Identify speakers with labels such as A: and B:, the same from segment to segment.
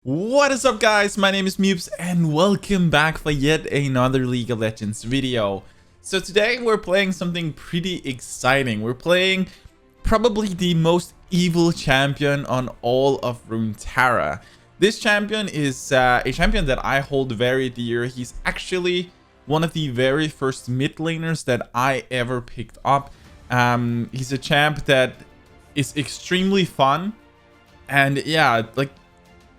A: What is up, guys? My name is MipZ and welcome back for yet another League of Legends video. So today we're playing something pretty exciting. We're playing probably the most evil champion on all of Runeterra. This champion is a champion that I hold very dear. He's actually one of the very first mid laners that I ever picked up. He's a champ that is extremely fun, and yeah, like,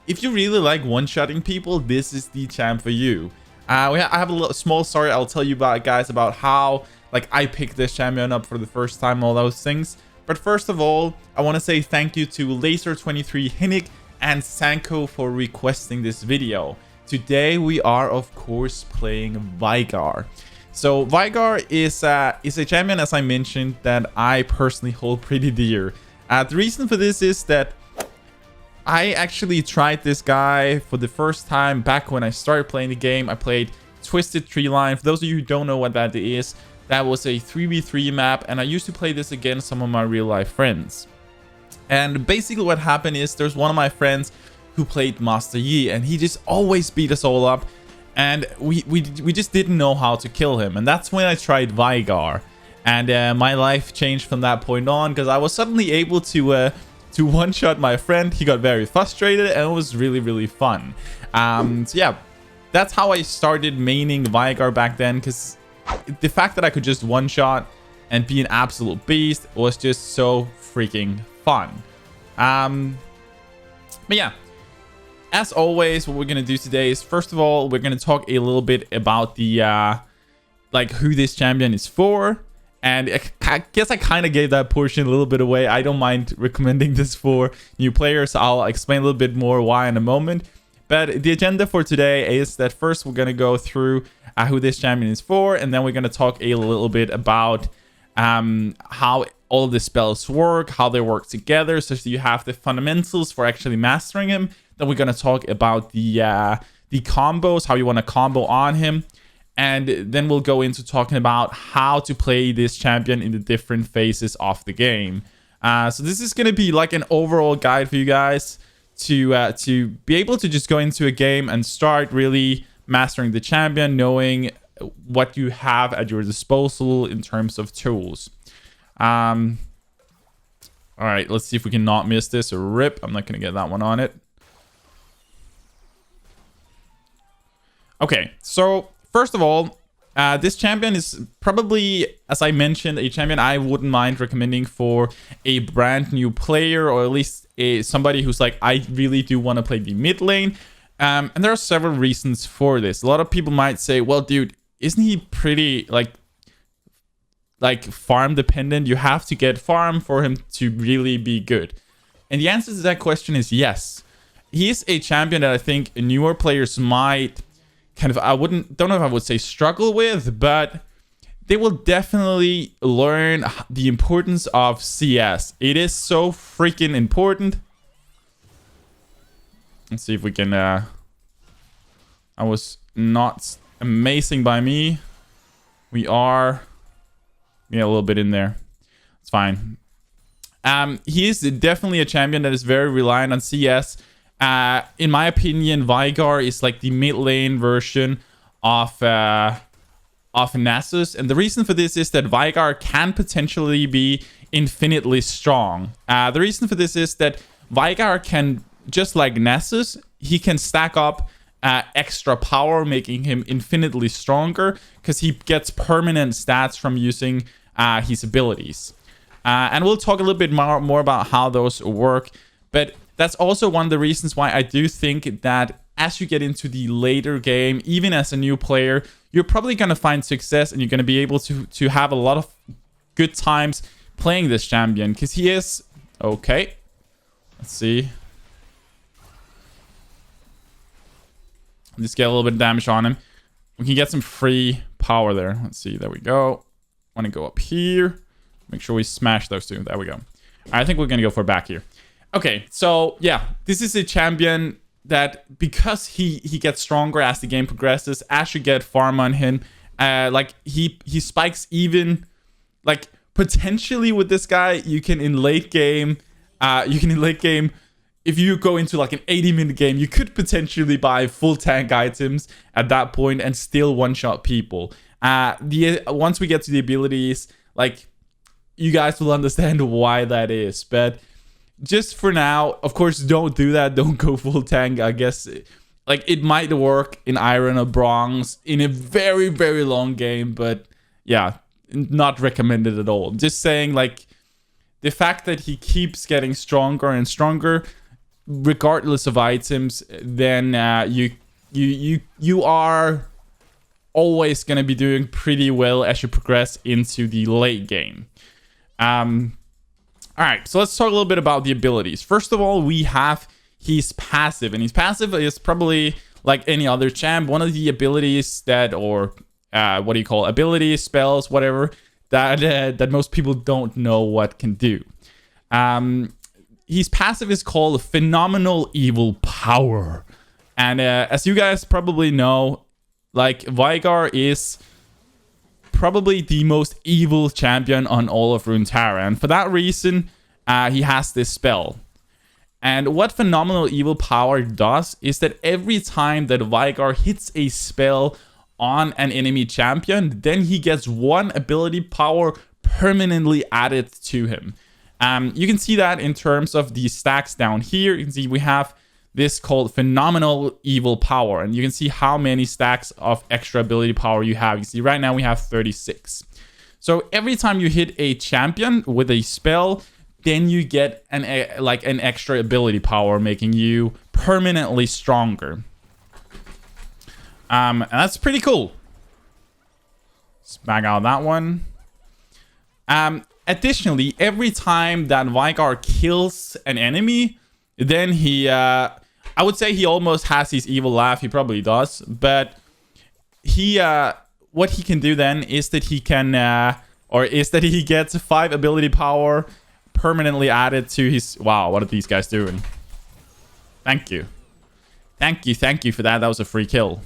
A: if you really like one-shotting people, this is the champ for you. I have a small story I'll tell you about, guys, about how I picked this champion up for the first time, all those things. But first of all, I want to say thank you to Laser23 Hinnick and Sanko for requesting this video. Today we are of course playing Veigar. So Veigar is a champion, as I mentioned, that I personally hold pretty dear. The reason for this is that I actually tried this guy for the first time back when I started playing the game. I played Twisted Tree Line. For those of you who don't know what that is, that was a 3v3 map, and I used to play this against some of my real life friends. And basically what happened is there's one of my friends who played Master Yi, and he just always beat us all up, and we just didn't know how to kill him. And that's when I tried Veigar, and my life changed from that point on, because I was suddenly able to one-shot my friend. He got very frustrated, and it was really fun. So yeah, that's how I started maining Veigar back then, because the fact that I could just one-shot and be an absolute beast was just so freaking fun. But yeah, as always, what we're gonna do today is, first of all, we're gonna talk a little bit about the who this champion is for. And I guess I kind of gave that portion a little bit away. I don't mind recommending this for new players. I'll explain a little bit more why in a moment. But the agenda for today is that first we're going to go through who this champion is for. And then we're going to talk a little bit about how all of the spells work, how they work together, so that you have the fundamentals for actually mastering him. Then we're going to talk about the combos, how you want to combo on him. And then we'll go into talking about how to play this champion in the different phases of the game. So this is going to be like an overall guide for you guys to be able to just go into a game and start really mastering the champion, knowing what you have at your disposal in terms of tools. All right, let's see if we can not miss this. Rip, I'm not going to get that one on it. Okay, so first of all, this champion is probably, as I mentioned, a champion I wouldn't mind recommending for a brand new player, or at least somebody who's like, I really do want to play the mid lane. And there are several reasons for this. A lot of people might say, well, dude, isn't he pretty like farm dependent? You have to get farm for him to really be good. And the answer to that question is yes. He is a champion that I think newer players might kind of, don't know if I would say struggle with, but they will definitely learn the importance of CS. It is so freaking important. Let's see if we can, I was not amazing by me. We are, yeah, a little bit in there. It's fine. He is definitely a champion that is very reliant on CS. In my opinion, Veigar is like the mid lane version of Nasus, and the reason for this is that Veigar can potentially be infinitely strong. The reason for this is that Veigar can, just like Nasus, he can stack up extra power, making him infinitely stronger, because he gets permanent stats from using his abilities. And we'll talk a little bit more about how those work, but that's also one of the reasons why I do think that as you get into the later game, even as a new player, you're probably going to find success, and you're going to be able to have a lot of good times playing this champion, because he is okay. Let's see. Just get a little bit of damage on him. We can get some free power there. Let's see. There we go. Want to go up here. Make sure we smash those two. There we go. I think we're going to go for back here. Okay, so yeah, this is a champion that, because he gets stronger as the game progresses, as you get farm on him, he spikes even, potentially with this guy, you can in late game if you go into like an 80-minute game, you could potentially buy full tank items at that point and still one-shot people. Once we get to the abilities, like, you guys will understand why that is. But just for now, of course, don't do that. Don't go full tank. I guess, like, it might work in Iron or Bronze in a very, very long game. But yeah, not recommended at all. Just saying, like, the fact that he keeps getting stronger and stronger, regardless of items, then you are always going to be doing pretty well as you progress into the late game. All right, so let's talk a little bit about the abilities. First of all, we have his passive, and his passive is probably like any other champ, one of the abilities that, or what do you call abilities, spells, whatever, that most people don't know what can do. His passive is called Phenomenal Evil Power. And as you guys probably know, like, Veigar is probably the most evil champion on all of Runeterra. And for that reason, he has this spell. And what Phenomenal Evil Power does is that every time that Veigar hits a spell on an enemy champion, then he gets one ability power permanently added to him. You can see that in terms of the stacks down here. You can see we have this called Phenomenal Evil Power, and you can see how many stacks of extra ability power you have. You see right now we have 36. So every time you hit a champion with a spell, then you get an extra ability power, making you permanently stronger. And that's pretty cool. Let's bag out that one. Additionally, every time that Veigar kills an enemy, then he, I would say he almost has his evil laugh. He probably does, but he, what he can do then is that he can, he gets 5 ability power permanently added to his. Wow, what are these guys doing? Thank you for that. That was a free kill.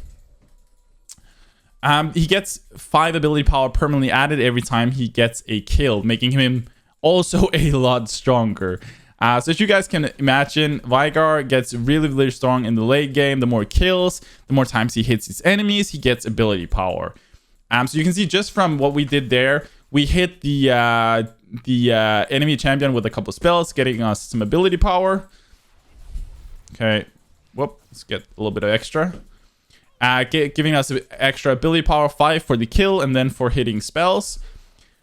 A: He gets 5 ability power permanently added every time he gets a kill, making him also a lot stronger. So as you guys can imagine, Veigar gets really, really strong in the late game. The more kills, the more times he hits his enemies, he gets ability power. So you can see just from what we did there, we hit the enemy champion with a couple spells, getting us some ability power. Okay, whoop, let's get a little bit of extra. Giving us extra ability power 5 for the kill and then for hitting spells.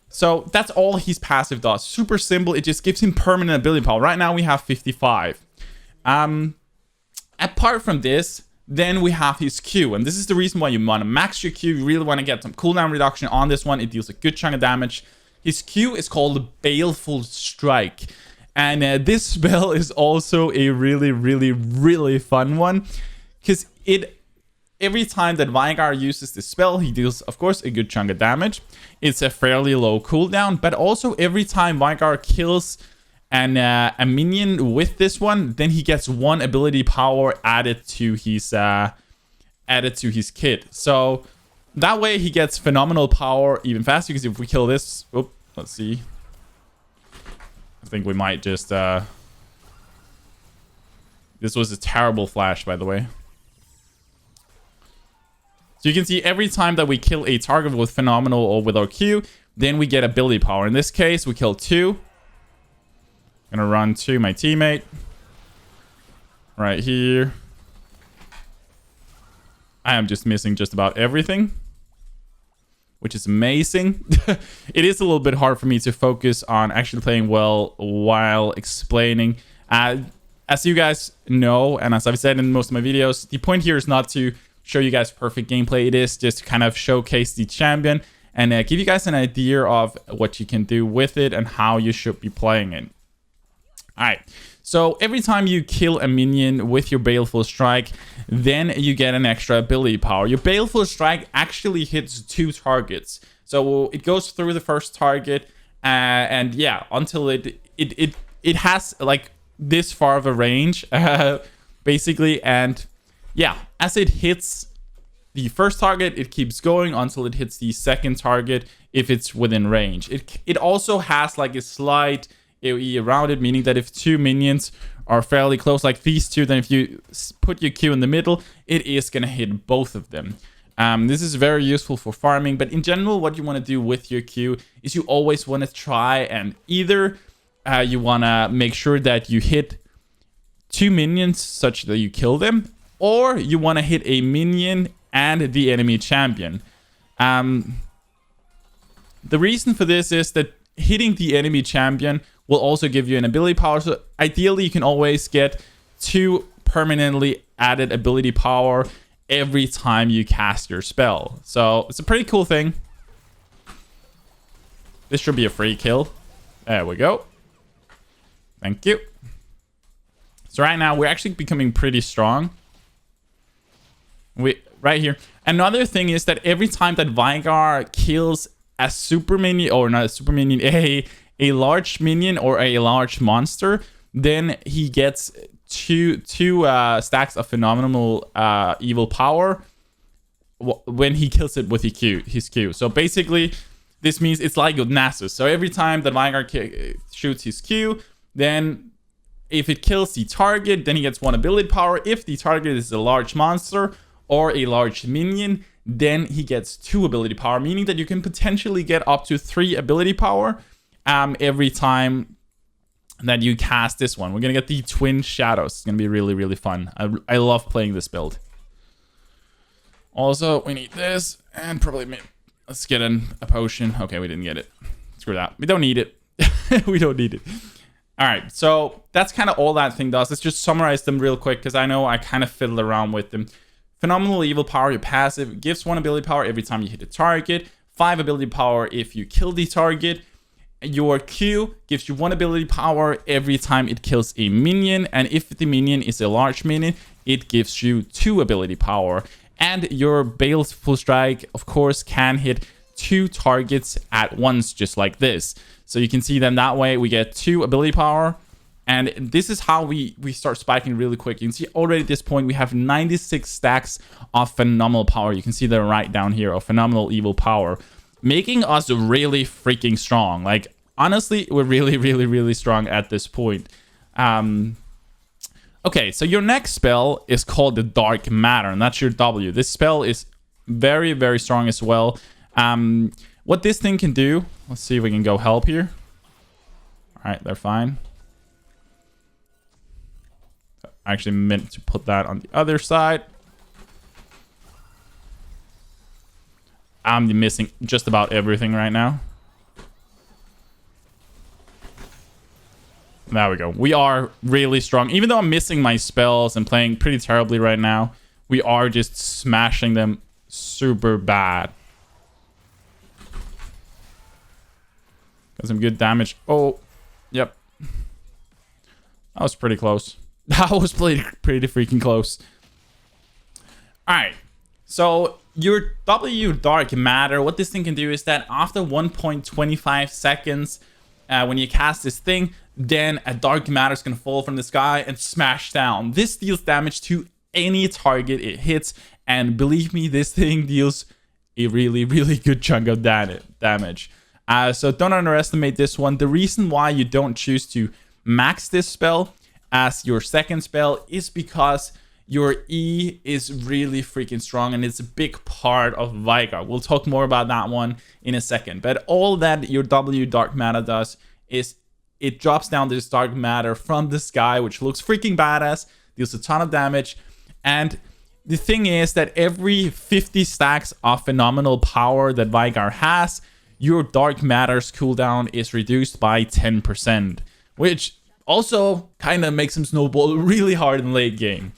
A: So that's all his passive does. Super simple. It just gives him permanent ability power. Right now we have 55. Apart from this, then we have his Q. And this is the reason why you want to max your Q. You really want to get some cooldown reduction on this one. It deals a good chunk of damage. His Q is called Baleful Strike. And this spell is also a really, really, really fun one. Because every time that Veigar uses this spell, he deals, of course, a good chunk of damage. It's a fairly low cooldown, but also every time Veigar kills a minion with this one, then he gets 1 ability power added to his kit. So that way he gets phenomenal power even faster. Because if we kill this, let's see. I think we might just. This was a terrible flash, by the way. So you can see every time that we kill a target with Phenomenal or with our Q, then we get ability power. In this case, we kill 2. I'm gonna run to my teammate. Right here. I am just missing just about everything, which is amazing. It is a little bit hard for me to focus on actually playing well while explaining. As you guys know, and as I've said in most of my videos, the point here is not to show you guys perfect gameplay. It is just to kind of showcase the champion and give you guys an idea of what you can do with it and how you should be playing it. All right, so every time you kill a minion with your Baleful Strike, then you get an extra ability power. Your Baleful Strike actually hits 2 targets, so it goes through the first target, and yeah, until it has like this far of a range, basically, and yeah, as it hits the first target, it keeps going until it hits the second target if it's within range. It also has like a slight AoE around it, meaning that if two minions are fairly close like these two, then if you put your Q in the middle, it is going to hit both of them. This is very useful for farming, but in general, what you want to do with your Q is you always want to try and either you want to make sure that you hit two minions such that you kill them, or you want to hit a minion and the enemy champion. The reason for this is that hitting the enemy champion will also give you an ability power. So ideally, you can always get 2 permanently added ability power every time you cast your spell. So it's a pretty cool thing. This should be a free kill. There we go. Thank you. So right now, we're actually becoming pretty strong. Right here. Another thing is that every time that Veigar kills a super minion, or not a super minion, a large minion or a large monster, then he gets two stacks of phenomenal evil power when he kills it with his Q. So basically, this means it's like with Nasus. So every time that Veigar shoots his Q, then if it kills the target, then he gets 1 ability power. If the target is a large monster or a large minion, then he gets 2 ability power, meaning that you can potentially get up to 3 ability power every time that you cast this one. We're gonna get the Twin Shadows. It's gonna be really, really fun. I love playing this build. Also, we need this, and probably let's get a potion. Okay, we didn't get it. Screw that. We don't need it. We don't need it. All right, so that's kind of all that thing does. Let's just summarize them real quick, because I know I kind of fiddle around with them. Phenomenal evil power, your passive, gives 1 ability power every time you hit a target, 5 ability power if you kill the target. Your Q gives you 1 ability power every time it kills a minion, and if the minion is a large minion, it gives you 2 ability power. And your Baleful Strike, of course, can hit 2 targets at once, just like this. So you can see them that way. We get 2 ability power. And this is how we start spiking really quick. You can see already at this point, we have 96 stacks of phenomenal power. You can see them right down here of phenomenal evil power, making us really freaking strong. Like, honestly, we're really, really, really strong at this point. Okay, so your next spell is called the Dark Matter, and that's your W. This spell is very, very strong as well. What this thing can do, let's see if we can go help here. All right, they're fine. I actually meant to put that on the other side. I'm missing just about everything right now. There we go. We are really strong. Even though I'm missing my spells and playing pretty terribly right now, we are just smashing them super bad. Got some good damage. Oh, yep. That was pretty close. That was pretty freaking close. Alright. So, your W Dark Matter, what this thing can do is that after 1.25 seconds, when you cast this thing, then a Dark Matter is going to fall from the sky and smash down. This deals damage to any target it hits, and believe me, this thing deals a really, really good chunk of damage. So don't underestimate this one. The reason why you don't choose to max this spell as your second spell is because your E is really freaking strong, and it's a big part of Veigar. We'll talk more about that one in a second. But all that your W Dark Matter does is it drops down this Dark Matter from the sky, which looks freaking badass, deals a ton of damage. And the thing is that every 50 stacks of phenomenal power that Veigar has, your Dark Matter's cooldown is reduced by 10%, which also kind of makes him snowball really hard in late game.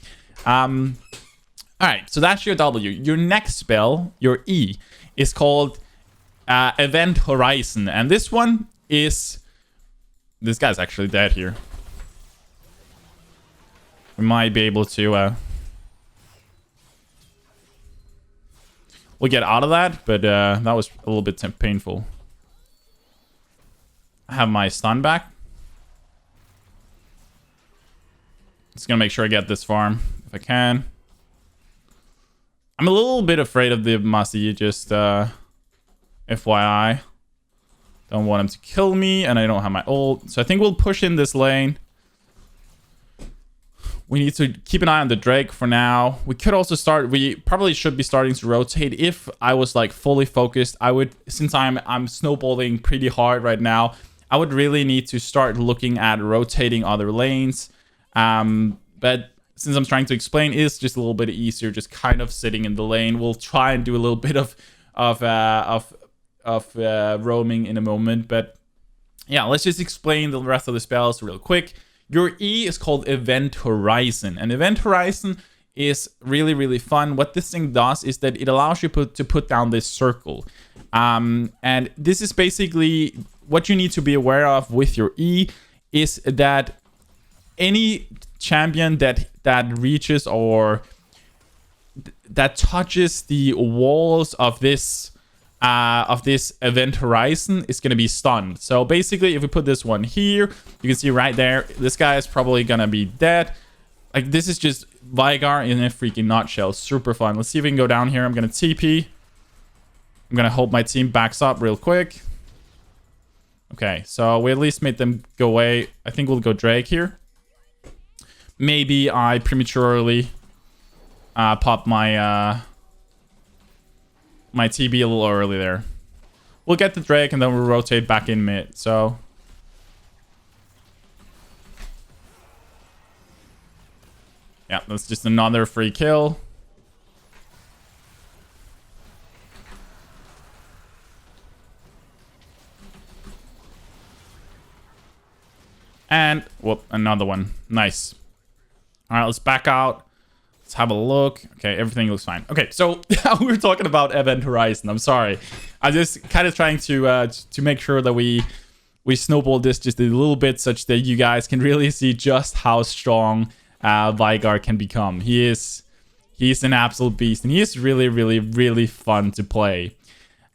A: Alright, so that's your W. Your next spell, your E, is called Event Horizon. And this one is... This guy's actually dead here. We might be able to... We'll get out of that, but that was a little bit painful. I have my stun back. Just gonna make sure I get this farm if I can. I'm a little bit afraid of the MipZ, just FYI. Don't want him to kill me, and I don't have my ult. So I think we'll push in this lane. We need to keep an eye on the Drake for now. We could also start... We probably should be starting to rotate. If I was like fully focused, I would... Since I'm snowballing pretty hard right now, I would really need to start looking at rotating other lanes. But since I'm trying to explain, it's just a little bit easier just kind of sitting in the lane. We'll try and do a little bit of roaming in a moment. But yeah, let's just explain the rest of the spells real quick. Your E is called Event Horizon, and Event Horizon is really, really fun. What this thing does is that it allows you to put down this circle. And this is basically what you need to be aware of with your E is that any champion that reaches or that touches the walls of this event horizon is going to be stunned. So basically, if we put this one here, you can see right there, this guy is probably going to be dead. Like, this is just Veigar in a freaking nutshell. Super fun. Let's see if we can go down here. I'm going to TP. I'm going to hope my team backs up real quick. Okay, so we at least made them go away. I think we'll go Drake here. Maybe I prematurely pop my... my TB a little early there. We'll get the Drake and then we'll rotate back in mid. So yeah, that's just another free kill. And whoop, another one. Nice. All right, let's back out. Let's have a look. Okay, everything looks fine. Okay, so we were talking about Event Horizon. I'm sorry. I'm just kind of trying to make sure that we snowball this just a little bit such that you guys can really see just how strong Veigar can become. He's an absolute beast, and he is really, really, really fun to play.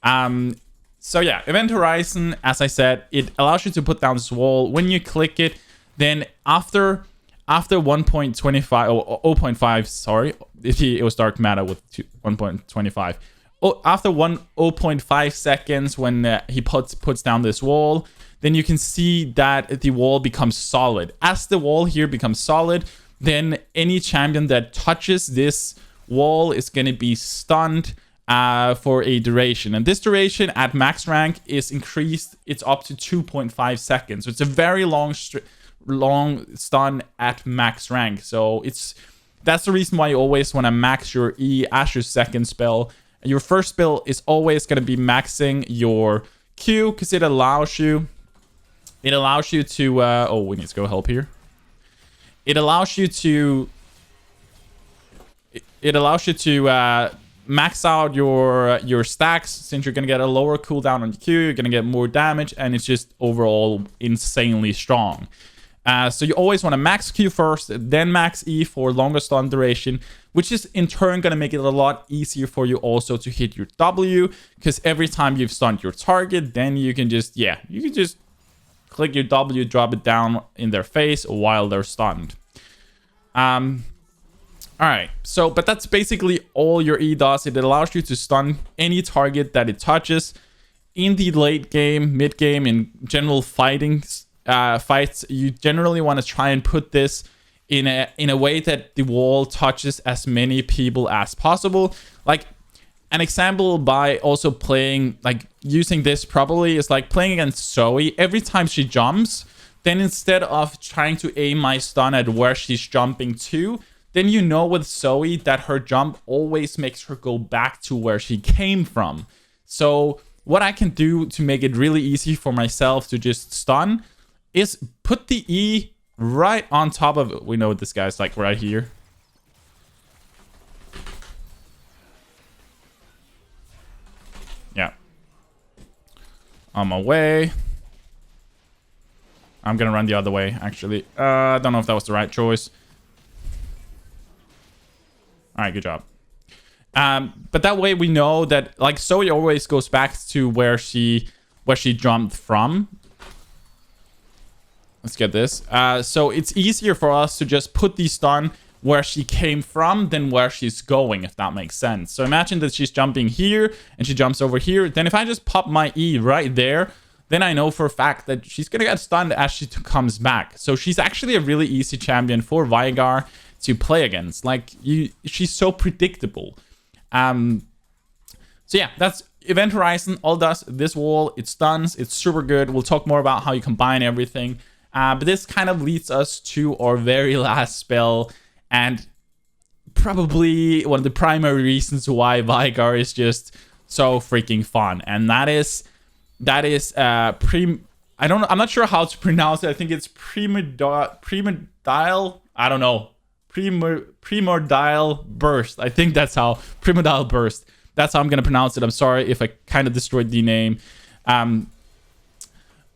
A: So yeah, Event Horizon, as I said, it allows you to put down this wall. When you click it, then after 1.25 or 0.5, sorry, it was dark matter with 1.25. After 0.5 seconds, when he puts down this wall, then you can see that the wall becomes solid. As the wall here becomes solid, then any champion that touches this wall is going to be stunned for a duration. And this duration at max rank is increased. It's up to 2.5 seconds. So it's a very long stun at max rank. So that's the reason why you always want to max your E as your second spell. Your first spell is always going to be maxing your Q because it allows you to oh, we need to go help here. It allows you to max out your stacks, since you're going to get a lower cooldown on your Q, you're going to get more damage, and it's just overall insanely strong. So you always want to max Q first, then max E for longer stun duration, which is in turn going to make it a lot easier for you also to hit your W, because every time you've stunned your target, then you can just click your W, drop it down in their face while they're stunned. Alright, so, but that's basically all your E does. It allows you to stun any target that it touches. In the late game, mid game, in general fights, you generally want to try and put this in a way that the wall touches as many people as possible. Like, an example by also playing, like, using this probably is like playing against Zoe. Every time she jumps, then instead of trying to aim my stun at where she's jumping to, then you know with Zoe that her jump always makes her go back to where she came from. So what I can do to make it really easy for myself to just stun is put the E right on top of it. We know what this guy's like right here. Yeah. On my way. I'm gonna run the other way, actually. I don't know if that was the right choice. Alright, good job. But that way we know that, like, Zoe always goes back to where she jumped from. Let's get this. So it's easier for us to just put the stun where she came from than where she's going, if that makes sense. So imagine that she's jumping here and she jumps over here. Then if I just pop my E right there, then I know for a fact that she's gonna get stunned as she comes back. So she's actually a really easy champion for Veigar to play against. Like, she's so predictable. So yeah, that's Event Horizon. All it does, this wall, it stuns, it's super good. We'll talk more about how you combine everything. But this kind of leads us to our very last spell, and probably one of the primary reasons why Veigar is just so freaking fun. And that is I'm not sure how to pronounce it. I think it's Primordial, I don't know. Primordial Burst. I think that's how. Primordial Burst. That's how I'm going to pronounce it. I'm sorry if I kind of destroyed the name.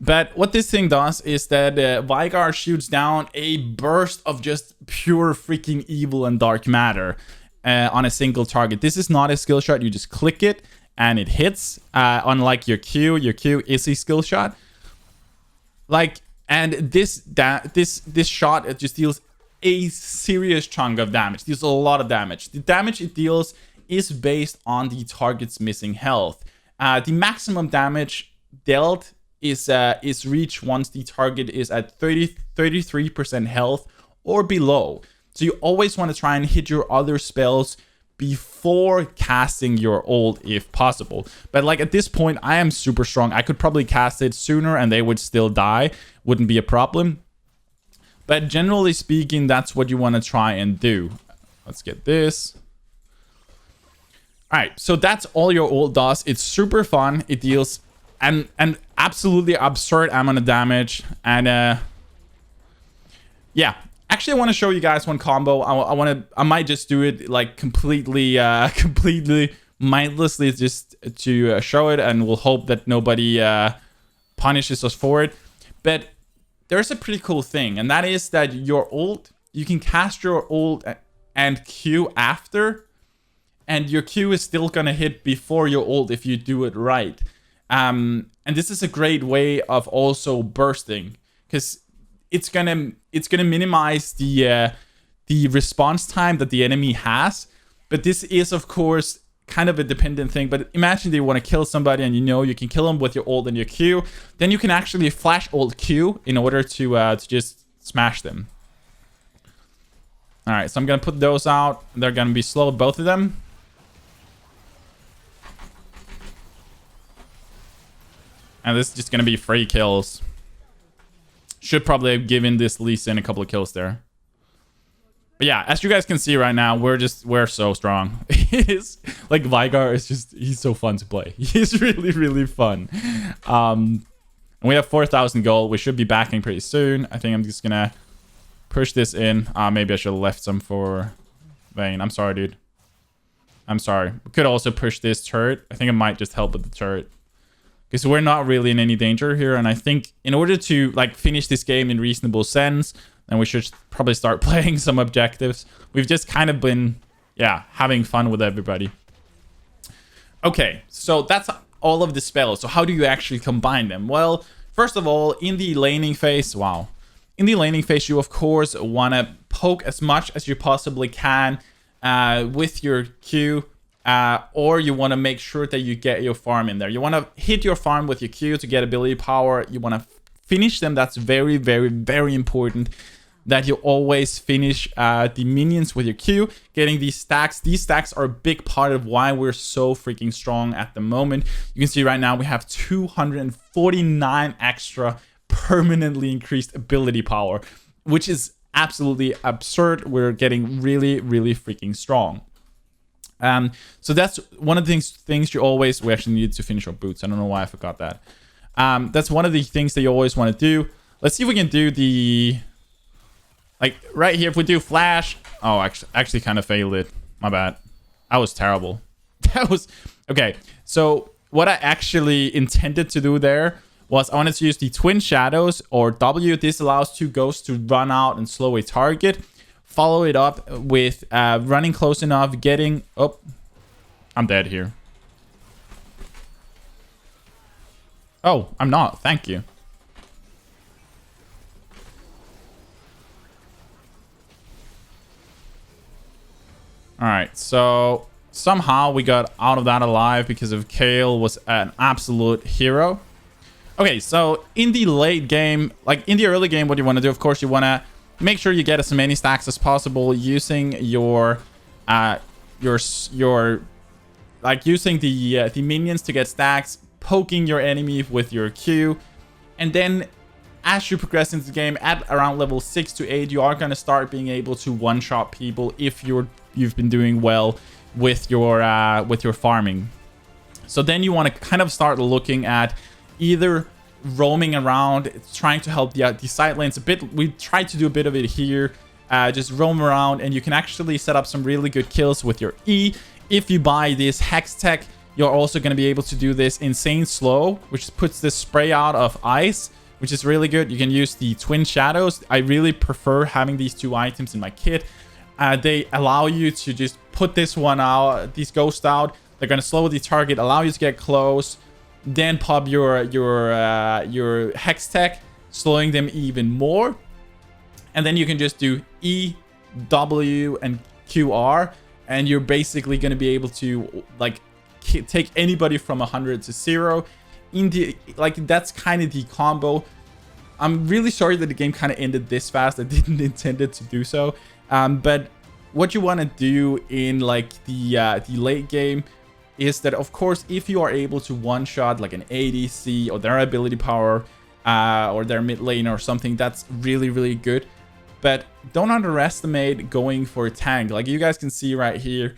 A: But what this thing does is that Veigar shoots down a burst of just pure freaking evil and dark matter on a single target. This is not a skill shot. You just click it and it hits. Unlike your Q is a skill shot. Like, and this shot, it just deals a serious chunk of damage. Deals a lot of damage. The damage it deals is based on the target's missing health. The maximum damage dealt is reached once the target is at 33% health or below. So you always want to try and hit your other spells before casting your ult if possible. But like at this point, I am super strong. I could probably cast it sooner and they would still die. Wouldn't be a problem. But generally speaking, that's what you want to try and do. Let's get this. All right, so that's all your ult does. It's super fun. It deals and absolutely absurd amount of damage. And yeah, actually, I want to show you guys one combo. I might just do it like completely mindlessly just to show it, and we'll hope that nobody punishes us for it. But there's a pretty cool thing, and that is that your ult, you can cast your ult and Q after, and your Q is still gonna hit before your ult if you do it right. And this is a great way of also bursting, because it's gonna minimize the response time that the enemy has. But this is, of course, kind of a dependent thing. But imagine they want to kill somebody, and you know you can kill them with your ult and your Q. Then you can actually flash ult Q in order to just smash them. All right, so I'm gonna put those out. They're gonna be slow, both of them. And this is just gonna be free kills. Should probably have given this Lee Sin a couple of kills there. But yeah, as you guys can see right now, we're so strong. It is like Veigar is he's so fun to play. He's really, really fun. And we have 4,000 gold. We should be backing pretty soon. I think I'm just gonna push this in. Maybe I should have left some for Vayne. I'm sorry, dude. I'm sorry. We could also push this turret. I think it might just help with the turret, because we're not really in any danger here. And I think in order to like finish this game in reasonable sense, then we should probably start playing some objectives. We've just kind of been, yeah, having fun with everybody. Okay, so that's all of the spells. So how do you actually combine them? Well, first of all, in the laning phase, in the laning phase, you of course want to poke as much as you possibly can with your Q. Or you want to make sure that you get your farm in there. You want to hit your farm with your Q to get ability power. You want to finish them. That's very, very, very important, that you always finish the minions with your Q, getting these stacks. These stacks are a big part of why we're so freaking strong at the moment. You can see right now we have 249 extra permanently increased ability power, which is absolutely absurd. We're getting really, really freaking strong. So that's one of the things you always, we actually need to finish our boots. I don't know why I forgot that. That's one of the things that you always want to do. Let's see if we can do the, like right here, if we do flash. Oh, actually kind of failed it. My bad. That was terrible. That was, okay. So what I actually intended to do there was I wanted to use the Twin Shadows, or W. This allows two ghosts to run out and slow a target. Follow it up with running close enough, getting... Oh, I'm dead here. Oh, I'm not. Thank you. Alright, so somehow we got out of that alive because of Kale was an absolute hero. Okay, so in the late game, like in the early game, what you want to do, of course, you want to make sure you get as many stacks as possible using your like using the minions to get stacks, poking your enemy with your Q, and then as you progress into the game at around level 6 to 8, you are going to start being able to one-shot people if you've been doing well with your farming. So then you want to kind of start looking at either roaming around, trying to help the side lanes a bit. We tried to do a bit of it here. Just roam around, and you can actually set up some really good kills with your E. If you buy this Hextech, you're also going to be able to do this insane slow, which puts this spray out of ice, which is really good. You can use the Twin Shadows. I really prefer having these two items in my kit. They allow you to just put this one out, these ghosts out. They're going to slow the target, allow you to get close, then pop your Hextech, slowing them even more. And then you can just do E, W, and QR, and you're basically going to be able to like take anybody from 100 to 0. That's kind of the combo. I'm really sorry that the game kind of ended this fast. I didn't intend it to do so. But what you want to do in like the late game is that, of course, if you are able to one-shot like an ADC or their ability power or their mid lane or something, that's really, really good. But don't underestimate going for a tank. Like you guys can see right here,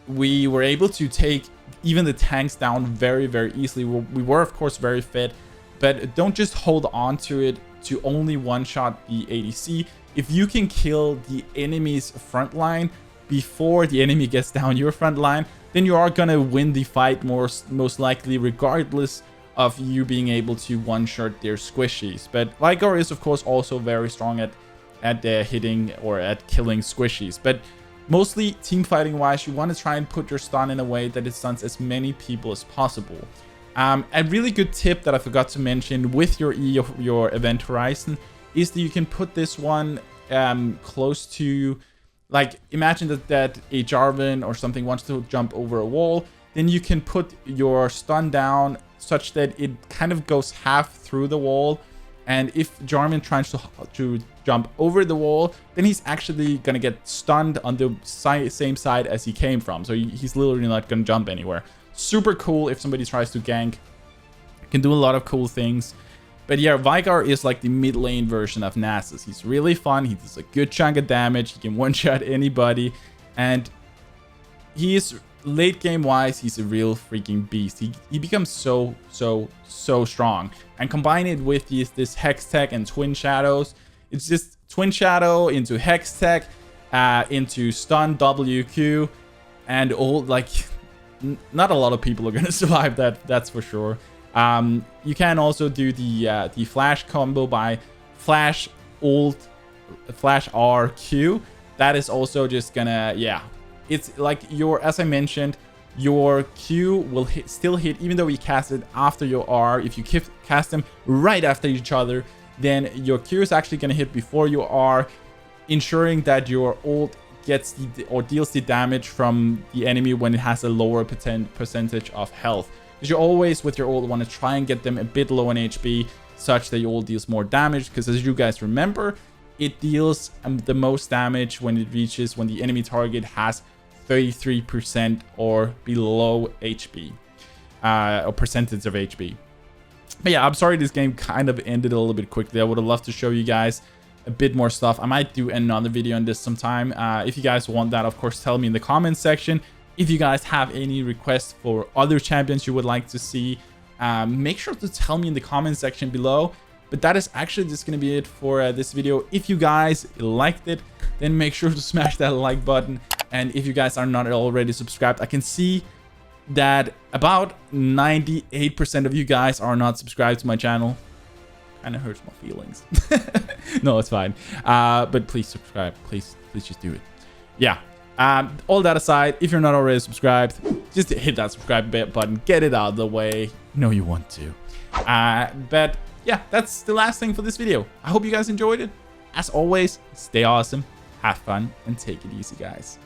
A: we were able to take even the tanks down very, very easily. We were, of course, very fit, but don't just hold on to it to only one-shot the ADC. If you can kill the enemy's front line before the enemy gets down your front line, then you are gonna win the fight most likely, regardless of you being able to one-shot their squishies. But Veigar is, of course, also very strong at hitting or at killing squishies. But mostly team fighting wise, you want to try and put your stun in a way that it stuns as many people as possible. A really good tip that I forgot to mention with your E of your event horizon is that you can put this one close to, like, imagine that a Jarvan or something wants to jump over a wall, then you can put your stun down such that it kind of goes half through the wall. And if Jarvan tries to jump over the wall, then he's actually going to get stunned on the same side as he came from. So he's literally not going to jump anywhere. Super cool if somebody tries to gank. Can do a lot of cool things. But yeah, Veigar is like the mid lane version of Nasus. He's really fun. He does a good chunk of damage. He can one-shot anybody. And he is, late game wise, he's a real freaking beast. He becomes so strong. And combine it with this Hextech and Twin Shadows. It's just Twin Shadow into Hextech, into stun WQ, and all, like, not a lot of people are gonna survive that, that's for sure. You can also do the flash combo by flash ult, flash RQ. That is also just gonna, yeah, it's like your, as I mentioned, your Q will still hit even though you cast it after your R. If you cast them right after each other, then your Q is actually going to hit before your R, ensuring that your ult gets or deals the damage from the enemy when it has a lower percentage of health. Because you always, with your ult, want to try and get them a bit low on HP, such that your ult deals more damage. Because as you guys remember, it deals the most damage when it reaches when the enemy target has 33% or below HP, or percentage of HP. But yeah, I'm sorry this game kind of ended a little bit quickly. I would have loved to show you guys a bit more stuff. I might do another video on this sometime. If you guys want that, of course, tell me in the comments section. If you guys have any requests for other champions you would like to see, make sure to tell me in the comments section below. But that is actually just going to be it for this video. If you guys liked it, then make sure to smash that like button. And if you guys are not already subscribed, I can see that about 98% of you guys are not subscribed to my channel. Kind of hurts my feelings. No, it's fine. But please subscribe. Please just do it. Yeah. All that aside, if you're not already subscribed, just hit that subscribe button. Get it out of the way. No, you want to. But yeah, that's the last thing for this video. I hope you guys enjoyed it. As always, stay awesome, have fun, and take it easy, guys.